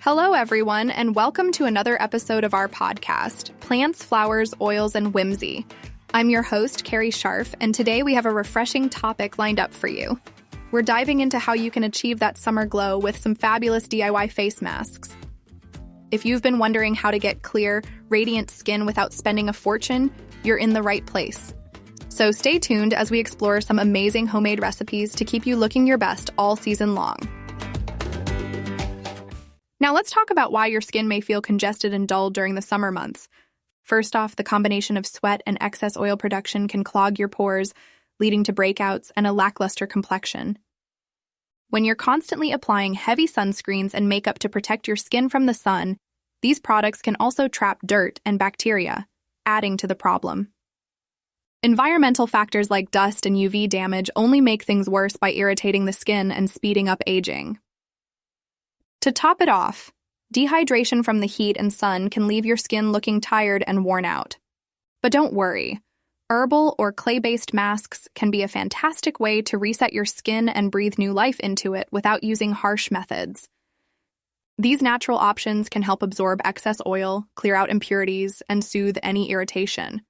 Hello, everyone, and welcome to another episode of our podcast, Plants, Flowers, Oils, and Whimsy. I'm your host, Carrie Scharf, and today we have a refreshing topic lined up for you. We're diving into how you can achieve that summer glow with some fabulous DIY face masks. If you've been wondering how to get clear, radiant skin without spending a fortune, you're in the right place. So stay tuned as we explore some amazing homemade recipes to keep you looking your best all season long. Now let's talk about why your skin may feel congested and dull during the summer months. First off, the combination of sweat and excess oil production can clog your pores, leading to breakouts and a lackluster complexion. When you're constantly applying heavy sunscreens and makeup to protect your skin from the sun, these products can also trap dirt and bacteria, adding to the problem. Environmental factors like dust and UV damage only make things worse by irritating the skin and speeding up aging. To top it off, dehydration from the heat and sun can leave your skin looking tired and worn out. But don't worry, herbal or clay-based masks can be a fantastic way to reset your skin and breathe new life into it without using harsh methods. These natural options can help absorb excess oil, clear out impurities, and soothe any irritation.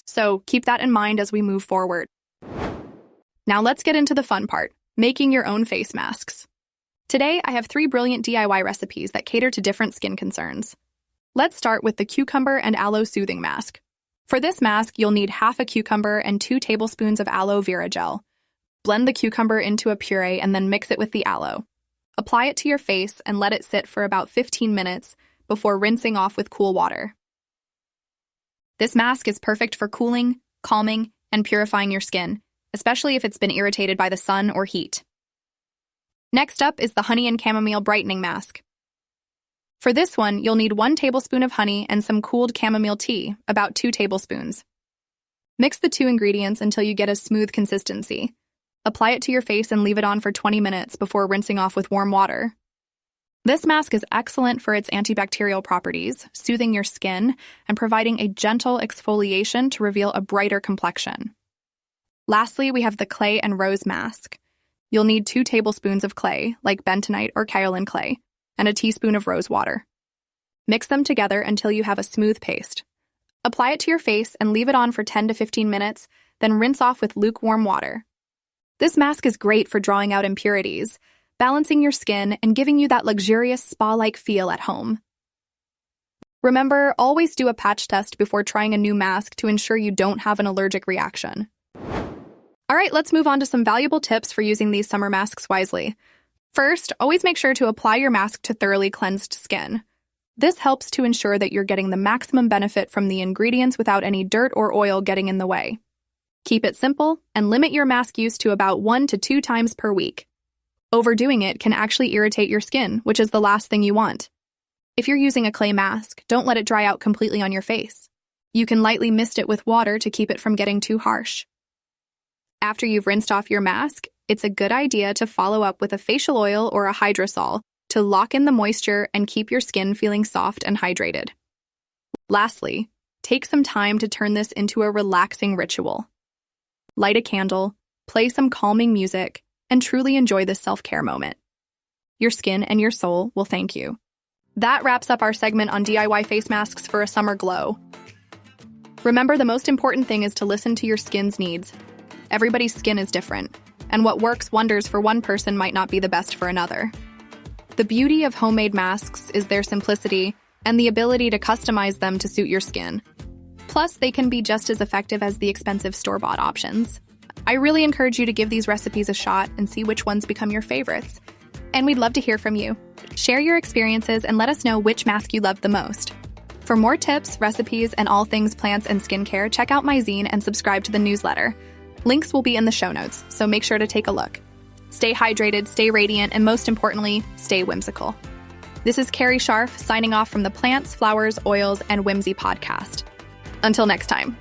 So keep that in mind as we move forward. Now let's get into the fun part, making your own face masks. Today, I have 3 brilliant DIY recipes that cater to different skin concerns. Let's start with the Cucumber and Aloe Soothing Mask. For this mask, you'll need half a cucumber and 2 tablespoons of aloe vera gel. Blend the cucumber into a puree and then mix it with the aloe. Apply it to your face and let it sit for about 15 minutes before rinsing off with cool water. This mask is perfect for cooling, calming, and purifying your skin, especially if it's been irritated by the sun or heat. Next up is the Honey and Chamomile Brightening Mask. For this one, you'll need 1 tablespoon of honey and some cooled chamomile tea, about 2 tablespoons. Mix the 2 ingredients until you get a smooth consistency. Apply it to your face and leave it on for 20 minutes before rinsing off with warm water. This mask is excellent for its antibacterial properties, soothing your skin, and providing a gentle exfoliation to reveal a brighter complexion. Lastly, we have the Clay and Rose Mask. You'll need 2 tablespoons of clay, like bentonite or kaolin clay, and a teaspoon of rose water. Mix them together until you have a smooth paste. Apply it to your face and leave it on for 10 to 15 minutes, then rinse off with lukewarm water. This mask is great for drawing out impurities, balancing your skin, and giving you that luxurious spa-like feel at home. Remember, always do a patch test before trying a new mask to ensure you don't have an allergic reaction. All right, let's move on to some valuable tips for using these summer masks wisely. First, always make sure to apply your mask to thoroughly cleansed skin. This helps to ensure that you're getting the maximum benefit from the ingredients without any dirt or oil getting in the way. Keep it simple and limit your mask use to about 1 to 2 times per week. Overdoing it can actually irritate your skin, which is the last thing you want. If you're using a clay mask, don't let it dry out completely on your face. You can lightly mist it with water to keep it from getting too harsh. After you've rinsed off your mask, it's a good idea to follow up with a facial oil or a hydrosol to lock in the moisture and keep your skin feeling soft and hydrated. Lastly, take some time to turn this into a relaxing ritual. Light a candle, play some calming music, and truly enjoy this self-care moment. Your skin and your soul will thank you. That wraps up our segment on DIY face masks for a summer glow. Remember, the most important thing is to listen to your skin's needs. Everybody's skin is different, and what works wonders for one person might not be the best for another. The beauty of homemade masks is their simplicity and the ability to customize them to suit your skin. Plus, they can be just as effective as the expensive store-bought options. I really encourage you to give these recipes a shot and see which ones become your favorites. And we'd love to hear from you. Share your experiences and let us know which mask you love the most. For more tips, recipes, and all things plants and skincare, check out my zine and subscribe to the newsletter. Links will be in the show notes, so make sure to take a look. Stay hydrated, stay radiant, and most importantly, stay whimsical. This is Carrie Scharf signing off from the Plants, Flowers, Oils, and Whimsy podcast. Until next time.